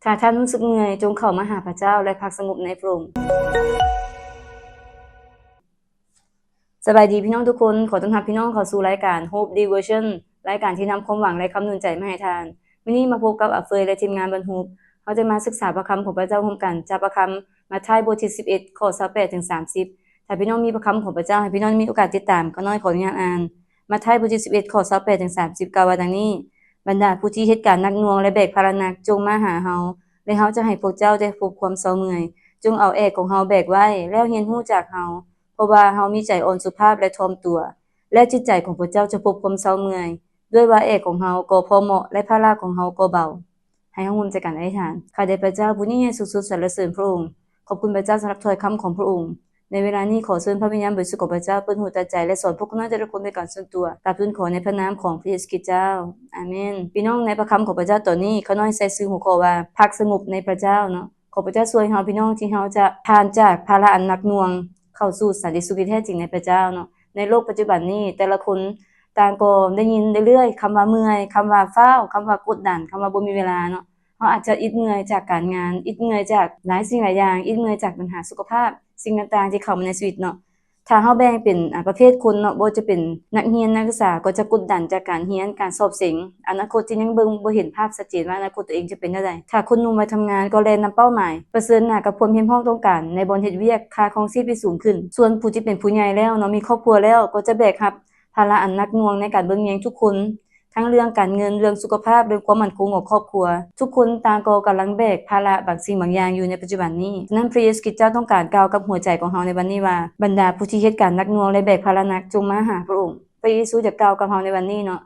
ถ้าท่านรู้สึกเหนื่อยจงเข้ามาหาพระเจ้าและพักสงบในพระองค์สบายดีพี่น้องทุกคนขอต้อนรับพี่น้องเข้าสู่รายการ Hope Devotion รายการที่นำความหวังและคำหนุนใจมาให้ทานวันนี้มาพบกับอาเฟยและทีมงานบรรทุกเราจะมาศึกษาพระคำของพระเจ้าร่วมกันจากพระคำมัทธิวบทที่11ข้อ28ถึง30ถ้าพี่น้องมีพระคำของพระเจ้าให้พี่น้องมีโอกาสติดตามก็น้อยขออนุญาตอ่านมัทธิวบทที่11ข้อ28ถึง30กล่าวว่าดังนี้บรรดาผู้ที่เฮ็ดการหนักหน่วงและแบกภาระหนักจงมาหาเฮาและเฮาจะให้พวกเจ้าได้พบความเศร้าเมื่อยจงเอาแอกของเฮาแบกไว้แล้วเรียนรู้จากเฮาเพราะว่าเฮามีใจอ่อนสุภาพและถ่อมตัวและจิตใจของพวกเจ้าจะพบความเศร้าเมื่อยด้วยว่าแอกของเฮาก็พอเหมาะและภาระของเฮาก็เบาให้เฮาร่วมใจกันอธิษฐานข้าแต่พระเจ้าผู้ยิ่งใหญ่สูงสุดสรรเสริญพระองค์ขอบคุณพระเจ้าสำหรับถ้อยคำของพระองค์ในเวลานี้ขอเชิญพระวิญญาณบริสุทธิ์ของพระเจ้าเปิดหูตาใจและสอนพวกเราแต่ละคนด้วยกันส่วนตัวกราบทูลขอในพระนามของพระเยซูคริสต์เจ้าอาเมนพี่น้องในพระคำของพระเจ้าตอนนี้เขาน้อยใส่ชื่อหัวข้อว่าพักสงบในพระเจ้าเนาะขอพระเจ้าช่วยเฮาพี่น้องที่เฮาจะผ่านจากภาระอันหนักหน่วงเข้าสู่สันติสุขที่แท้จริงในพระเจ้าเนาะในโลกปัจจุบันนี้แต่ละคนต่างก็ได้ยินเรื่อยๆคำว่าเมื่อยคำว่าฟ้าวคำว่ากดดันคำว่าบ่มีเวลาเนาะเฮาอาจจะอิดเมื่อยจากการงานอิดเมื่อยจากหลายสิ่งหลายอย่างอิดเมื่อยจากปัญหาสุขภาพสิ่งต่างๆที่เข้ามาในชีวิตเนาะถ้าเฮาแบ่งเป็นประเภทคนเนาะบ่จะเป็นนักเรียนนักศึกษาก็จะกดดันจากการเรียนการสอบเสงอนาคตที่ยังบ่เห็นภาพชัดเจนว่าอนาคตตัวเองจะเป็นจังได๋ถ้าคนหนุ่มวัยทำงานก็แล่นนำเป้าหมายเผชิญหน้ากับความเฮียนฮ้องต้องการในบ่อนเฮ็ดเวียกค่าครองชีพที่สูงขึ้นส่วนผู้ที่เป็นผู้ใหญ่แล้วเนาะมีครอบครัวแล้วก็จะแบกรับภาระอันหนักหน่วงในการเบิ่งแยงทุกคนทั้งเรื่องการเงินเรื่องสุขภาพเรื่องความมั่นคงของครอบครัวทุกคนต่างก็กำลังแบกภาระบางสิ่งบางอย่างอยู่ในปัจจุบันนี้ฉะนั้นพระเยซูคริสต์เจ้าต้องการกล่าวกับหัวใจของเฮาในวันนี้ว่าบรรดาผู้ที่เฮ็ดการหนักหน่วงและแบกภาระหนักจงมาหาพระองค์พระเยซูจะกล่าวกับเฮาในวันนี้เนาะ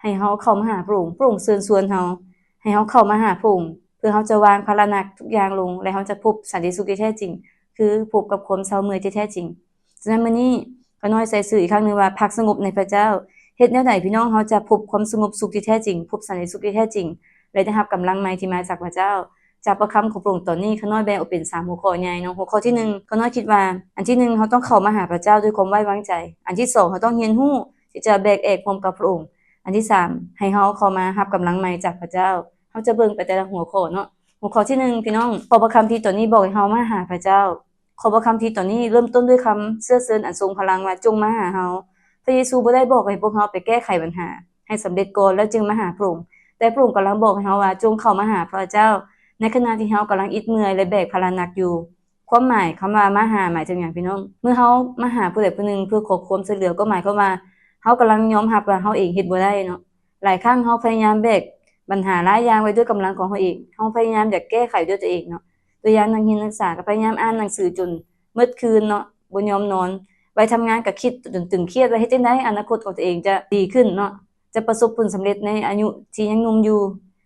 ให้เฮาเข้ามาหาพระองค์พระองค์เชิญชวนเฮาให้เฮาเข้ามาหาพระองค์เพื่อเฮาจะวางภาระหนักทุกอย่างลงและเฮาจะพบสันติสุขที่แท้จริงคือพบกับความเศร้าเมื่อยที่แท้จริงฉะนั้นมื้อนี้ข้าน้อยใส่ชื่ออีกครั้งนึงว่าพักสงบในพระเจ้าเฮ็ดแนวใดพี่น้องเฮาจะพบความสงบสุขที่แท้จริงพบสันติสุขที่แท้จริงและได้รับกำลังใหม่ที่มาจากพระเจ้าจากพระคำของพระองค์ตอนนี้ข้าน้อยแบ่งออกเป็น3หัวข้อใหญ่เนาะหัวข้อที่1ข้าน้อยคิดว่าอันที่1เฮาต้องเข้ามาหาพระเจ้าด้วยความไว้วางใจอันที่2เฮาต้องเรียนรู้ที่จะแบกแอกพร้อมกับพระองค์อันที่3ให้เฮาเข้ามารับกำลังใหม่จากพระเจ้าเฮาจะเบิ่งไปแต่ละหัวข้อเนาะหัวข้อที่1พี่น้องข้อพระคำที่ตอนนี้บอกให้เฮามาหาพระเจ้าข้อพระคำที่ตอนนี้เริ่มต้นด้วยคำเสื้อเชิญอันทรงพลังว่าจงมาหาเฮาพระเยซูบ่ได้บอกให้พวกเฮาไปแก้ไขปัญหาให้สำเร็จก่อนแล้วจึงมาหาพระองค์แต่พระองค์กำลังบอกให้เฮาว่าจงเข้ามาหาพระเจ้าในขณะที่เฮากำลังอิดเมื่อยและแบกภาระหนักอยู่ความหมายคำว่ามาหาหมายถึงหยังพี่น้องเมื่อเฮามาหาผู้ใดผู้หนึ่งเพื่อขอความช่วยเหลือก็หมายความว่าเฮากำลังยอมรับว่าเฮาเองเฮ็ดบ่ได้เนาะหลายครั้งเฮาพยายามแบกปัญหาหลายอย่างไว้ด้วยกำลังของเฮาเองเฮาพยายามอยากแก้ไขด้วยตัวเองเนาะตัวอย่างนักเรียนนักศึกษาก็พยายามอ่านหนังสือจนมืดคืนเนาะบ่ยอมนอนไปทำงานก็คิดจนตึงเครียดว่าเฮ็ดจังได๋อนาคตของตัวเองจะดีขึ้นเนาะจะประสบผลสำเร็จในอายุที่ยังหนุ่มอยู่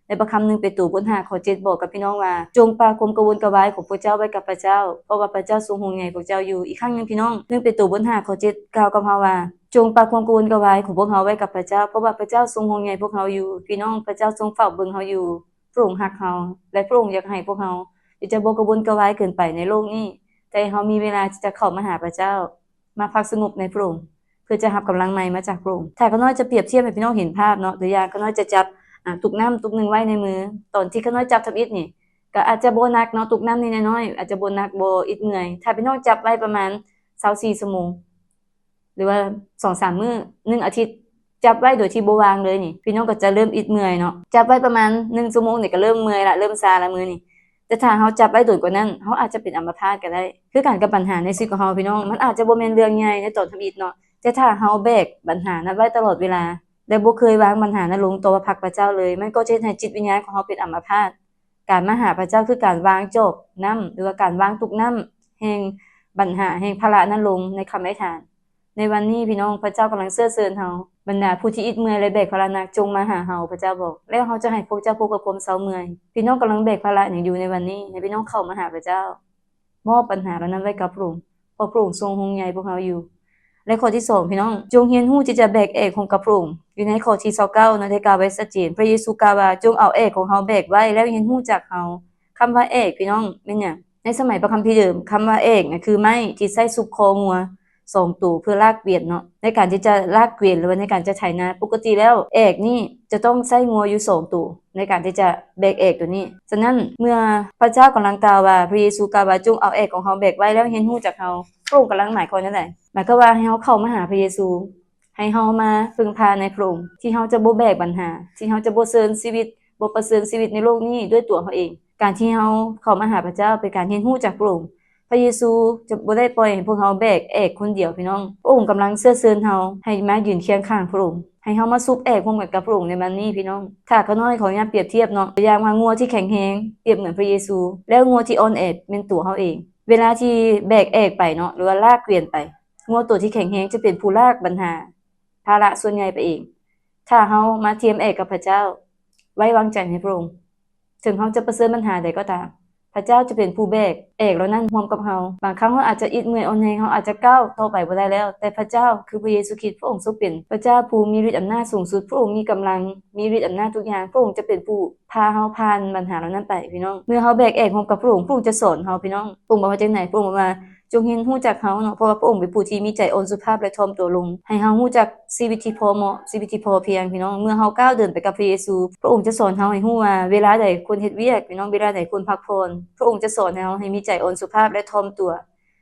ในพระคำ1เปโตรบท5ข้อ7บอกกับพี่น้องว่าจงปาความกระวนกระวายของพวกเจ้าไว้กับพระเจ้าเพราะว่าพระเจ้าทรงห่วงใยพวกเจ้าอยู่อีกครั้งนึงพี่น้อง1เปโตรบท5ข้อ7กล่าวกับเฮาว่าจงปาความกระวนกระวายของพวกเฮาไว้กับพระเจ้าเพราะว่าพระเจ้าทรงห่วงใยพวกเฮาอยู่พี่น้องพระเจ้าทรงเฝ้าเบิ่งเฮาอยู่พระองค์รักเฮาและพระองค์อยากให้พวกเฮาจะบ่กระวนกระวายเกินไปในโลกนี้แต่เฮามีเวลาที่จะเข้ามาหาพระเจ้ามาพักสงบในพระองค์เพื่อจะรับกำลังใหม่มาจากพระองค์ถ้าข้าน้อยจะเปรียบเทียบให้พี่น้องเห็นภาพเนาะตัวอย่างข้าน้อยจะจับตุกน้ำตุกนึงไว้ในมือตอนที่ข้าน้อยจับทำอิฐนี่ก็อาจจะบ่หนักเนาะตุกน้ำนี่น้อยๆอาจจะบ่หนักบ่อิดเมื่อยถ้าพี่น้องจับไว้ประมาณ24ชั่วโมงหรือว่า 2-3 มื้อ1อาทิตย์จับไว้โดยที่บ่วางเลยนี่พี่น้องก็จะเริ่มอิดเมื่อยเนาะจับไว้ประมาณ1ชั่วโมงนี่ก็เริ่มเมื่อยละเริ่มชาละมือนี่แต่ถ้าเฮาจับไว้โดนกว่านั้นเฮาอาจจะเป็นอัมพาตก็ได้คือกันกับปัญหาในชีวิตของเฮาพี่น้องมันอาจจะบ่แม่นเรื่องใหญ่ในตอนทำอิฐเนาะแต่ถ้าเฮาแบกปัญหานั้นไว้ตลอดเวลาและบ่เคยวางปัญหานั้นลงต่อพระพักพระเจ้าเลยมันก็จะเฮ็ดให้จิตวิญญาณของเฮาเป็นอัมพาตการมาหาพระเจ้าคือการวางจอกน้ำหรือว่าการวางทุกน้ำแห่งปัญหาแห่งภาระนั้นลงในคำอธิษฐานในวันนี้พี่น้องพระเจ้ากำลังเชิญเฮาบรรดาผู้ที่อิดเมื่อยและแบกภาระหนักจงมาหาเฮาพระเจ้าบอกแล้วเฮาจะให้พวกเจ้าพบกับความเศร้าเมื่อยพี่น้องกำลังแบกภาระหยังอยู่ในวันนี้ให้พี่น้องเข้ามาหาพระเจ้ามอบปัญหาเหล่านั้นไว้กับพระองค์เพราะพระองค์ทรงห่วงใยพวกเฮาอยู่และข้อที่2พี่น้องจงเรียนรู้ที่จะแบกเอกของกับพระองค์อยู่ในข้อที่29นะได้กล่าวไว้ชัดเจนพระเยซูกล่าวว่าจงเอาเอกของเฮาแบกไว้แล้วเรียนรู้จากเฮาคำว่าเอกพี่น้องแม่นหยังในสมัยพระคัมภีร์เดิมคำว่าเอกน่ะคือไม้ที่ใช้ซุกคองัว 2ตัวเพื่อลากเกวียนเนาะในการที่จะลากเกวียนหรือว่าในการจะไถนาปกติแล้วเอกนี่จะต้องใช้งัวอยู่2ตัวในการที่จะแบกเอกตัวนี้ฉะนั้นเมื่อพระเจ้ากำลังกล่าวว่าพระเยซูกล่าวว่าจงเอาเอกของเฮาแบกไว้แล้วเห็นฮู้จักเฮาพระองค์กำลังหมายความนั่นแหละหมายความว่าให้เฮาเข้ามาหาพระเยซูให้เฮามาพึ่งพาในพระองค์ที่เฮาจะบ่แบกปัญหาที่เฮาจะบ่เสริญชีวิตบ่ประเสริญชีวิตในโลกนี้ด้วยตัวเฮาเองการที่เฮาเข้ามาหาพระเจ้าเป็นการเรียนรู้จากพระองค์พระเยซูจะบ่ได้ปล่อยให้พวกเฮาแบกเอกคนเดียวพี่น้องพระองค์กำลังเชิญเฮาให้มายืนเคียงข้างพระองค์ให้เฮามาซุบเอกร่วมกันกับพระองค์ในวันนี้พี่น้องถ้าก็น้อยขออนุญาตเปรียบเทียบเนาะตัวอย่างว่างัวที่แข็งแรงเปรียบเหมือนพระเยซูแล้วงัวที่อ่อนแอเป็นตัวเฮาเองเวลาที่แบกเอกไปเนาะหรือว่าลากเกวียนไปงัวตัวที่แข็งแรงจะเป็นผู้ลากปัญหาภาระส่วนใหญ่ไปเองถ้าเฮามาเทียมเอกกับพระเจ้าไว้วางใจในพระองค์ถึงเฮาจะประเสริฐปัญหาใดก็ตามพระเจ้าจะเป็นผู้แบกเอกแล้วนั่นร่วมกับเฮาบางครั้งเฮาอาจจะอิดเมื่อยอ่อนแรงเฮาอาจจะก้าวต่อไปบ่ได้แล้วแต่พระเจ้าคือพระเยซูคริสต์พระองค์ทรงเป็นพระเจ้าผู้มีฤทธิ์อำนาจสูงสุดพระองค์มีกำลังมีฤทธิ์อำนาจทุกอย่างพระองค์จะเป็นผู้พาเฮาผ่านปัญหาเหล่านั้นไปพี่น้องเมื่อเฮาแบกเอกร่วมกับพระองค์จะสอนเฮาพี่น้องพระองค์บอกว่าจังได๋พระองค์บอกว่าจงเรียนรู้จักเฮาเนาะเพราะว่าพระองค์เป็นผู้ที่มีใจอ่อนสุภาพและถ่อมตัวลงให้เฮารู้จักชีวิตที่พอเหมาะชีวิตที่พอเพียงพี่น้องเมื่อเฮาก้าวเดินไปกับพระเยซูพระองค์จะสอนเฮาให้รู้ว่าเวลาใดควรเฮ็ดเวียกพี่น้องเวลาใดควรพักผ่อนพระองค์จะสอนให้เฮาให้มีใจอ่อนสุภาพและถ่อมตัว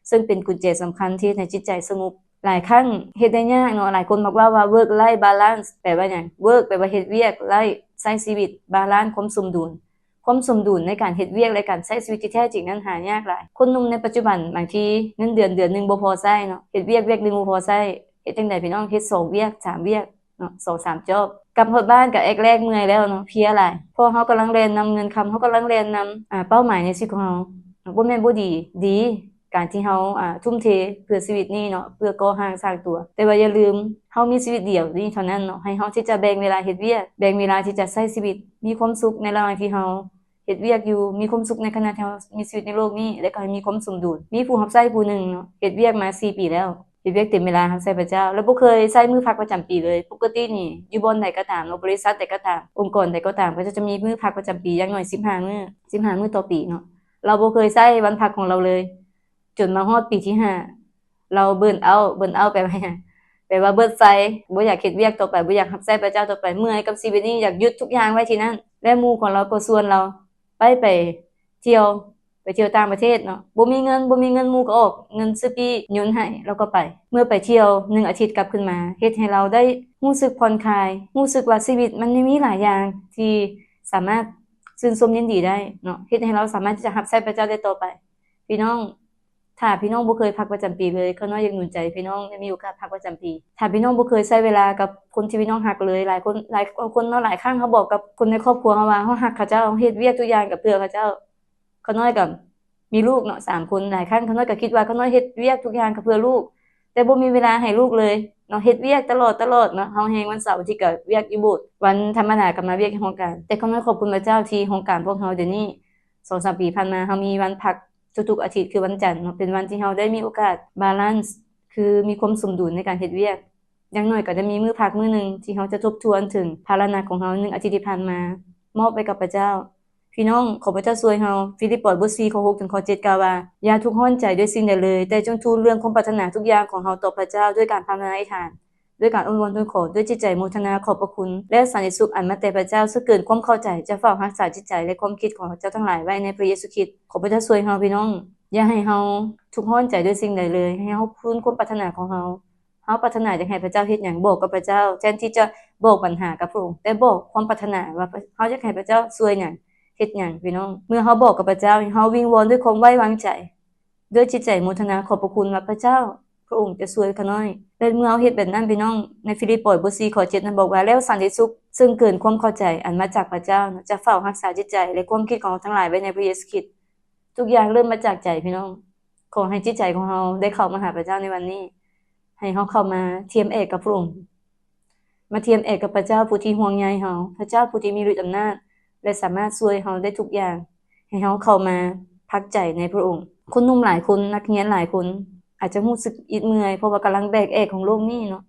ซึ่งเป็นกุญแจสำคัญที่ให้จิตใจสงบหลายครั้งเฮ็ดได้ยากเนาะหลายคนบอกว่า work life balance แปลว่าหยัง work แปลว่าเฮ็ดเวียก life ใช้ชีวิต balance ความสมดุลในการเฮ็ดเวียกและการใช้ชีวิตที่แท้จริงนั้นหายากหลายคนหนุ่มในปัจจุบันบางทีเงินเดือนนึงบ่พอใช้เนาะเฮ็ดเวียกนึงบ่พอใช้เฮ็ดจังได๋พี่น้องเฮ็ด2เวียก3เวียกเนาะ2-3 จ็อบกลับฮอดบ้านก็แรกๆเมื่อยแล้วเนาะเพลียหลายเพราะเฮากำลังแล่นนํเงินคำเฮากำลังแล่นนํเป้าหมายในชีวิตของเฮาบ่แม่นบ่ดีการที่เฮาทุ่มเทเพื่อชีวิตนี้เนาะเพื่อก่อร่างสร้างตัวแต่ว่าอย่าลืมเฮามีชีวิตเดียวนี้เท่านั้นเนาะให้เฮาที่จะแบ่งเวลาเฮ็ดเวียกแบ่งเวลาที่จะใช้ชีวิตมีความสุขในระหว่างที่เฮาเฮ็ดเวียกอยู่มีความสุขในขณะที่เฮามีชีวิตในโลกนี้และก็ให้มีความสมดุลมีผู้รับใช้ผู้หนึ่งเนาะเฮ็ดเวียกมา4ปีแล้วเฮ็ดเวียกเต็มเวลารับใช้พระเจ้าแล้วบ่เคยใช้มื้อพักประจำปีเลยปกตินี่อยู่บ่อนใดก็ตามเนาะบริษัทใดก็ตามองค์กรใดก็ตามก็จะมีมื้อพักประจำปีอย่างน้อย15มื้อต่อปีเนาะเราบ่เคยใช้วันพักของเราเลยจนมาฮอดปีที่5เราเบิร์นเอาต์แปลว่าหยังแปลว่าเบิดไฟบ่อยากเฮ็ดเวียกต่อไปบ่อยากรับใช้พระเจ้าต่อไปเมื่อยกับชีวิตนี้อยากหยุดทุกอย่างไว้ที่นั่นและหมู่ของเราก็ชวนเราไปเที่ยวต่างประเทศเนาะบ่มีเงินหมู่ก็ออกเงินซื้อปีหยุนให้เราก็ไปเมื่อไปเที่ยว1อาทิตย์กลับขึ้นมาเฮ็ดให้เราได้รู้สึกผ่อนคลายรู้สึกว่าชีวิตมันยังมีหลายอย่างที่สามารถชื่นชมยินดีได้เนาะเฮ็ดให้เราสามารถที่จะรับใช้พระเจ้าได้ต่อไปพี่น้องถ้าพี่น้องบ่เคยพักประจำปีเลยข้าน้อยอยากหนุนใจพี่น้องให้มีโอกาสพักประจำปีถ้าพี่น้องบ่เคยใช้เวลากับคนที่พี่น้องรักเลยหลายคนเนาะหลายครั้งเขาบอกกับคนในครอบครัวเขาว่าเฮารักเขาเจ้าเฮ็ดเวียกทุกอย่างกับเพื่อเขาเจ้าข้าน้อยก็มีลูกเนาะ3คนหลายครั้งข้าน้อยก็คิดว่าข้าน้อยเฮ็ดเวียกทุกอย่างกับเพื่อลูกแต่บ่มีเวลาให้ลูกเลยเนาะเฮ็ดเวียกตลอดเนาะเฮาแฮงวันเสาร์อาทิตย์ก็เวียกอยู่โบสถ์วันธรรมดาก็มาเวียกที่โรงการแต่ข้าน้อยขอบคุณพระเจ้าที่โรงการพวกเฮาเดี๋ยวนี้ 2-3 ปีผ่านมาเฮามีวันพักทุกๆอาทิตย์คือวันจันทร์เนาะเป็นวันที่เฮาได้มีโอกาสบาลันซ์คือมีความสมดุลในการเฮ็ดเวียกอย่างน้อยก็จะมีมื้อพักมื้อนึงที่เฮาจะทบทวนถึงภาระหนักของเฮา1อาทิตย์ที่ผ่านมามอบไว้กับพระเจ้าพี่น้องขอพระเจ้าช่วยเฮาฟิลิปปบท4ข้อ6ถึงข้อ7กล่าวว่าอย่าทุกข์ร้อนใจด้วยสิ่งใดเลยแต่จงทูลเรื่องความปรารถนาทุกอย่างของเฮาต่อพระเจ้าด้วยการภาวนาอธิษฐานด้วยการอ้อนวอนทูลขอด้วยจิตใจโมทนาขอบพระคุณและสันติสุขอันมาแต่พระเจ้าซึ่งเกินความเข้าใจจะเฝ้ารักษาจิตใจและความคิดของเจ้าทั้งหลายไว้ในพระเยซูคริสต์ขอพระเจ้าช่วยเฮาพี่น้องอย่าให้เฮาทุกข์ร้อนใจด้วยสิ่งใดเลยให้เฮาทูลความปรารถนาของเฮาปรารถนาอยากให้พระเจ้าเฮ็ดหยังบอกกับพระเจ้าแทนที่จะบอกปัญหากับพระองค์แต่บอกความปรารถนาว่าเฮาอยากให้พระเจ้าช่วยหยังเฮ็ดหยังพี่น้องเมื่อเฮาบอกกับพระเจ้าเฮาวิงวอนด้วยความไว้วางใจด้วยจิตใจโมทนาขอบพระคุณว่าพระเจ้าพระองค์จะช่วยข้าน้อยและเมื่อเฮาเฮ็ดแบบนั้นพี่น้องในฟิลิปปบท4ข้อ7นั้นบอกว่าแล้วสันติสุขซึ่งเกินความเข้าใจอันมาจากพระเจ้าจะเฝ้ารักษาจิตใจและความคิดของเราทั้งหลายไว้ในพระเยซูคริสต์ทุกอย่างเริ่มมาจากใจพี่น้องขอให้จิตใจของเฮาได้เข้ามาหาพระเจ้าในวันนี้ให้เฮาเข้ามาเทียมเอกกับพระองค์มาเทียมเอกกับพระเจ้าผู้ที่ห่วงใยเฮาพระเจ้าผู้ที่มีฤทธิ์อำนาจและสามารถช่วยเฮาได้ทุกอย่างให้เฮาเข้ามาพักใจในพระองค์คนหนุ่มหลายคนนักเรียนหลายคนอาจจะรู้สึกอิดเมื่อยเพราะว่ากำลังแบกเอกของโลกนี้เนาะ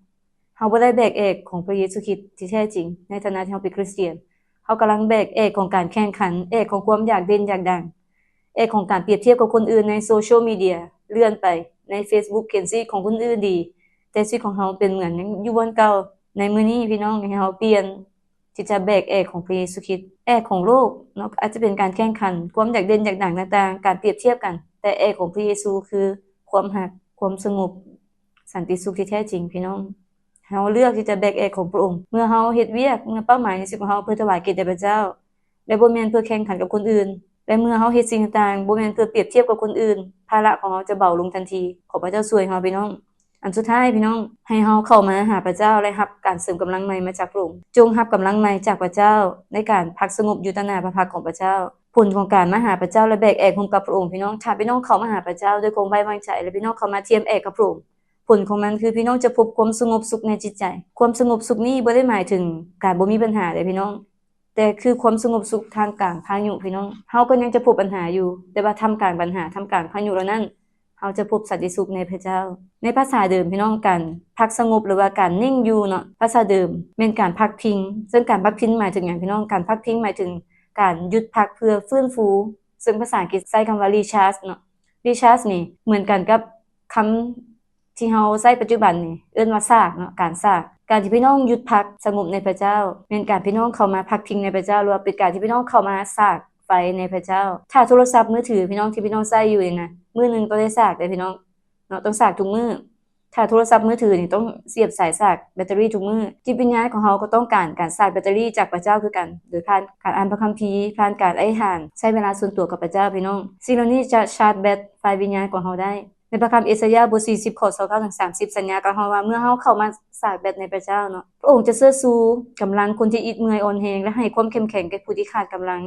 เฮาบ่ได้แบกเอกของพระเยซูคริสต์ที่แท้จริงในฐานะที่เฮาเป็นคริสเตียนเฮากำลังแบกเอกของการแข่งขันเอกของความอยากเด่นอยากดังเอกของการเปรียบเทียบกับคนอื่นในโซเชียลมีเดียเลื่อนไป ใน Facebook เขียนชีวิตของคนอื่นดีแต่ชีวิตของเฮาเป็นเหมือนยังอยู่บนเก่าในมื้อนี้พี่น้องให้เฮาเปลี่ยนที่จะแบกแอกของพระเยซูคริสต์แอกของโลกเนาะอาจจะเป็นการแข่งขันความอยากเด่นอยากดังต่างๆการเปรียบเทียบกันแต่แอกของพระเยซูคือความรักความสงบสันติสุขที่แท้จริงพี่น้องเฮาเลือกที่จะแบกแอกของพระองค์เมื่อเฮาเฮ็ดเวียกเมื่อเป้าหมายในชีวิตของเฮาเพื่อถวายเกียรติแด่พระเจ้าและบ่แม่นเพื่อแข่งขันกับคนอื่นและเมื่อเฮาเฮ็ดสิ่งต่างๆบ่แม่นเพื่อเปรียบเทียบกับคนอื่นภาระของเฮาจะเบาลงทันทีขอพระเจ้าช่วยเฮาพี่น้องอันสุดท้ายพี่น้องให้เฮาเข้ามาหาพระเจ้าและรับการเสริมกำลังใหม่มาจากพระองค์จงรับกำลังใหม่จากพระเจ้าในการพักสงบอยู่ต่อหน้าพระพักของพระเจ้าผลของการมาหาพระเจ้าและแบกแอกร่วมกับพระองค์พี่น้องถ้าพี่น้องเข้ามาหาพระเจ้าด้วยความไว้วางใจและพี่น้องเข้ามาเทียมแอกกับพระองค์ผลของมันคือพี่น้องจะพบความสงบสุขในจิตใจความสงบสุขนี้บ่ได้หมายถึงการบ่มีปัญหาเด้พี่น้องแต่คือความสงบสุขท่ามกลางพายุพี่น้องเฮาก็ยังจะพบปัญหาอยู่แต่ว่าท่ามกลางปัญหาท่ามกลางพายุเหล่านั้นเฮาจะพบสันติสุขในพระเจ้าในภาษาเดิมพี่น้องกันพักสงบหรือว่าการนิ่งอยู่เนาะภาษาเดิมแม่นการพักพิงซึ่งการพักพิงหมายถึงหยังพี่น้องการพักพิงหมายถึงการหยุดพักเพื่อฟื้นฟูซึ่งภาษาอังกฤษใช้คำว่า recharge เนาะ recharge นี่เหมือนกันกับคำที่เฮาใช้ปัจจุบันนี่เอิ้นว่าซากเนาะการซากการที่พี่น้องหยุดพักสงบในพระเจ้าแม่นการพี่น้องเข้ามาพักพิงในพระเจ้าหรือว่าเป็นการที่พี่น้องเข้ามาซากไฟในพระเจ้าถ้าโทรศัพท์มือถือพี่น้องที่พี่น้องใช้อยู่นี่นะมื้อนึงต้องได้ซากเด้พี่น้องเนาะต้องซากทุกมื้อถ้าโทรศัพท์มือถือนี่ต้องเสียบสายซากแบตเตอรี่ทุกมื้อจิตวิญญาณของเฮาก็ต้องการซากแบตเตอรี่จากพระเจ้าคือกันโดยผ่านการอ่านพระคัมภีร์ผ่านการอธิษฐานใช้เวลาส่วนตัวกับพระเจ้าพี่น้องสิ่งเหล่านี้จะชาร์จแบตไฟวิญญาณของเฮาได้ในพระคัมภีร์เอสายาห์บท40ข้อ29ถึง30สัญญากับเฮาว่าเมื่อเฮาเข้ามาสากแบตในพระเจ้าเนาะพระองค์จะเสื้อสู้กำลังคนที่อิดเมื่อยอ่อนแรงและให้ความเข้มแข็งแก่ผู้ที่ขาดกำลั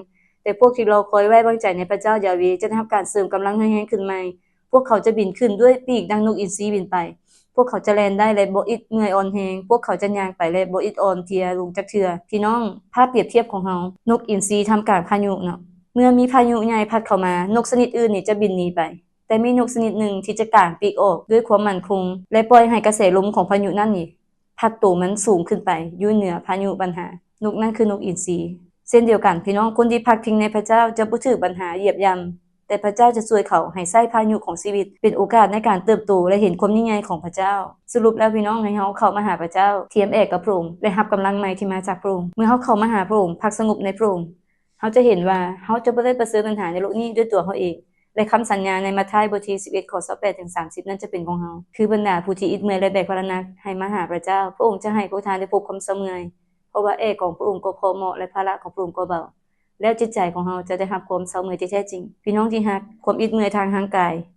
งแต่พวกที่รอคอยไว้วางใจในพระเจ้ายาเวห์จะได้รับการเสริมกำลังให้แรงขึ้นใหม่พวกเขาจะบินขึ้นด้วยปีกดังนกอินทรีบินไปพวกเขาจะแล่นได้และบ่อิดเมื่อยอ่อนแรงพวกเขาจะย่างไปและบ่อิดอ่อนเพลียลงจักเทื่อพี่น้องภาพเปรียบเทียบของเฮานกอินทรีท่ามกลางพายุเนาะเมื่อมีพายุใหญ่พัดเข้ามานกชนิดอื่นนี่จะบินหนีไปแต่มีนกชนิดหนึ่งที่จะกางปีกออกด้วยความมั่นคงและปล่อยให้กระแสลมของพายุนั้นนี่พัดตัวมันสูงขึ้นไปอยู่เหนือพายุปัญหานกนั้นคือนกอินทรีเช่นเดียวกันพี่น้องคนที่พักพิงในพระเจ้าจะบ่ถูกปัญหาเหยียบย่ำแต่พระเจ้าจะช่วยเขาให้ใช้พายุของชีวิตเป็นโอกาสในการเติบโตและเห็นความยิ่งใหญ่ของพระเจ้าสรุปแล้วพี่น้องให้เฮาเข้ามาหาพระเจ้าเทียมแอกกับพระองค์และรับกำลังใหม่ที่มาจากพระองค์เมื่อเฮาเข้ามาหาพระองค์พักสงบในพระองค์เฮาจะเห็นว่าเฮาจะบ่ได้ประเสริฐปัญหาในโลกนี้ด้วยตัวเฮาเองและคำสัญญาในมัทธิวบทที่11ข้อ28ถึง30นั้นจะเป็นของเฮาคือบรรดาผู้ที่อิดเมื่อยและแบกภาระหนักให้มาหาพระเจ้าพระองค์จะให้พวกท่านได้พบความเสมอยเพราะว่าแอกของพระองค์ก็พอเหมาะและภาระของพระองค์ก็เบาแล้วจิตใจของเฮาจะได้รับความเสมอยที่แท้จริงพี่น้องที่รักความอิดเมื่อยทางร่างกาย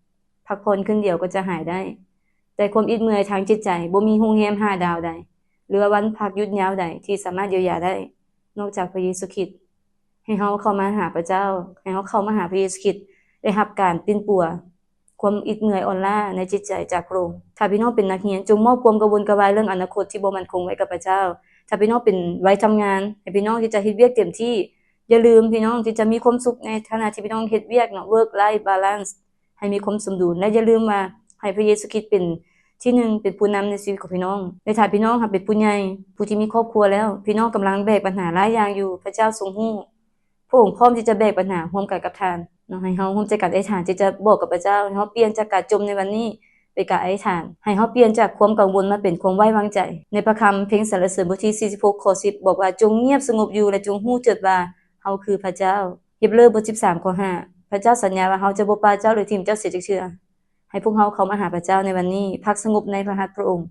พักผ่อนคืนเดียวก็จะหายได้แต่ความอิดเมื่อยทางจิตใจบ่มีโรงแรม5ดาวใดหรือว่าวันพักหยุดยาวใดที่สามารถเยียวยาได้นอกจากพระเยซูคริสต์ให้เฮาเข้ามาหาพระเจ้าให้เฮาเข้ามาหาพระเยซูคริสต์ได้รับการปิ้นปัวความอิดเมื่อยอ่อนล้าในจิตใจจากพระองค์ถ้าพี่น้องเป็นนักเรียนจงมอบความกังวลกระวายเรื่องอนาคตที่บ่มั่นคงไว้กับพระเจ้าถ้าพี่น้องเป็นวัยทำงานให้พี่น้องที่จะเฮ็ดเวียกเต็มที่อย่าลืมพี่น้องที่จะมีความสุขในขณะที่พี่น้องเฮ็ดเวียกเนาะ work life balance ให้มีความสมดุลและอย่าลืมว่าให้พระเยซูคริสต์เป็นที่1เป็นผู้นำในชีวิตของพี่น้องและถ้าพี่น้องเป็นผู้ใหญ่ผู้ที่มีครอบครัวแล้วพี่น้องกำลังแบกปัญหาหลายอย่างอยู่พระเจ้าทรงรู้พระองค์พร้อมที่จะแบกปัญหาร่วมกันกับท่านเนาะให้เฮาร่วมใจกันอธิษฐานที่จะบอกกับพระเจ้าให้เฮาเปลี่ยนจากการจมในวันนี้เป็นการอธิษฐานให้เฮาเปลี่ยนจากความกังวลมาเป็นความไว้วางใจในพระคัมภีร์เพลงสรรเสริญบทที่46ข้อ10บอกว่าจงเงียบสงบอยู่และจงรู้เถิดว่าเฮาคือพระเจ้าฮีบรูบท13ข้อ5พระเจ้าสัญญาว่าเฮาจะบ่ปราเจ้าหรือทิ่มเจ้าเสียจักเทื่อให้พวกเฮาเข้ามาหาพระเจ้าในวันนี้พักสงบในพระหัตถ์พระองค์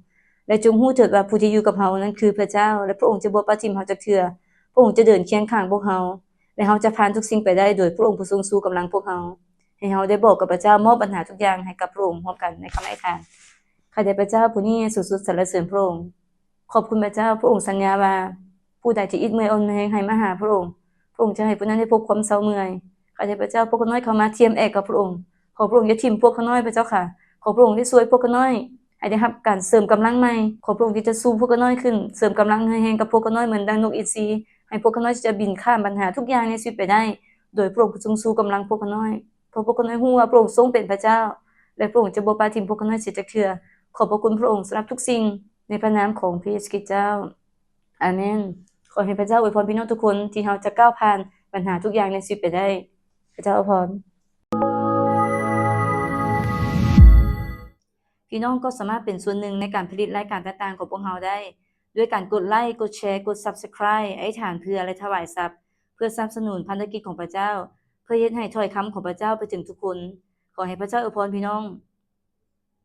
และจงรู้เถิดว่าผู้ที่อยู่กับเฮานั้นคือพระเจ้าและพระองค์จะบ่ปราทิ่มเฮาจักเทื่อพระองค์จะเดินเคียงข้างพวกเฮาและเฮาจะผ่านทุกสิ่งไปได้โดยพระองค์ผู้ทรงสู้กำลังพวกเฮาให้เฮาได้บอกกับพระเจ้ามอบปัญหาทุกอย่างให้กับพระองค์พร้อมกันในคำอธิษฐานข้าแต่พระเจ้าผู้นี้สุดๆสรรเสริญพระองค์ขอบคุณพระเจ้าพระองค์สัญญาว่าผู้ใดที่อิดเมื่อยอ่อนแรงให้มาหาพระองค์พระองค์จะให้ผู้นั้นได้พบความเศร้าเมื่อยข้าแต่พระเจ้าพวกเขาน้อยเข้ามาเทียมแอกกับพระองค์ขอพระองค์อย่าทิ่มพวกเขาน้อยพระเจ้าค่ะขอพระองค์ที่ช่วยพวกเขาน้อยให้ได้รับการเสริมกำลังใหม่ขอพระองค์ที่จะสู้พวกเขาน้อยขึ้นเสริมกำลังให้แรงกับพวกเขาน้อยเหมือนดังนกอินทรีให้พวกเขาน้อยจะบินข้ามปัญหาทุกอย่างในชีวิตไปได้โดยพระองค์ทรงสู้กำลังพวกเขาน้อยเพราะพวกเขาน้อยรู้ว่าพระองค์ทรงเป็นพระเจ้าและพระองค์จะบ่ปราทิ่มพวกเขาน้อยเสียจักเทื่อขอบพระคุณพระองค์สำหรับทุกสิ่งในพระนามของพระเยซูคริสต์เจ้าอาเมนขอให้พระเจ้าอวยพรพี่น้องทุกคนที่เฮาจะก้าวผ่านปัญหาทุกอย่างในชีวิตไปได้พระเจ้าอวยพร พี่น้องก็สามารถเป็นส่วนหนึ่งในการผลิตรายการต่างๆของพวกเราได้ ด้วยการกดไลค์กดแชร์กด Subscribe อธิษฐานเพื่อและถวายทรัพย์เพื่อสนับสนุนพันธกิจของพระเจ้า เพื่อเฮ็ดให้ถ้อยคำของพระเจ้าไปถึงทุกคน ขอให้พระเจ้าอวยพรพี่น้อง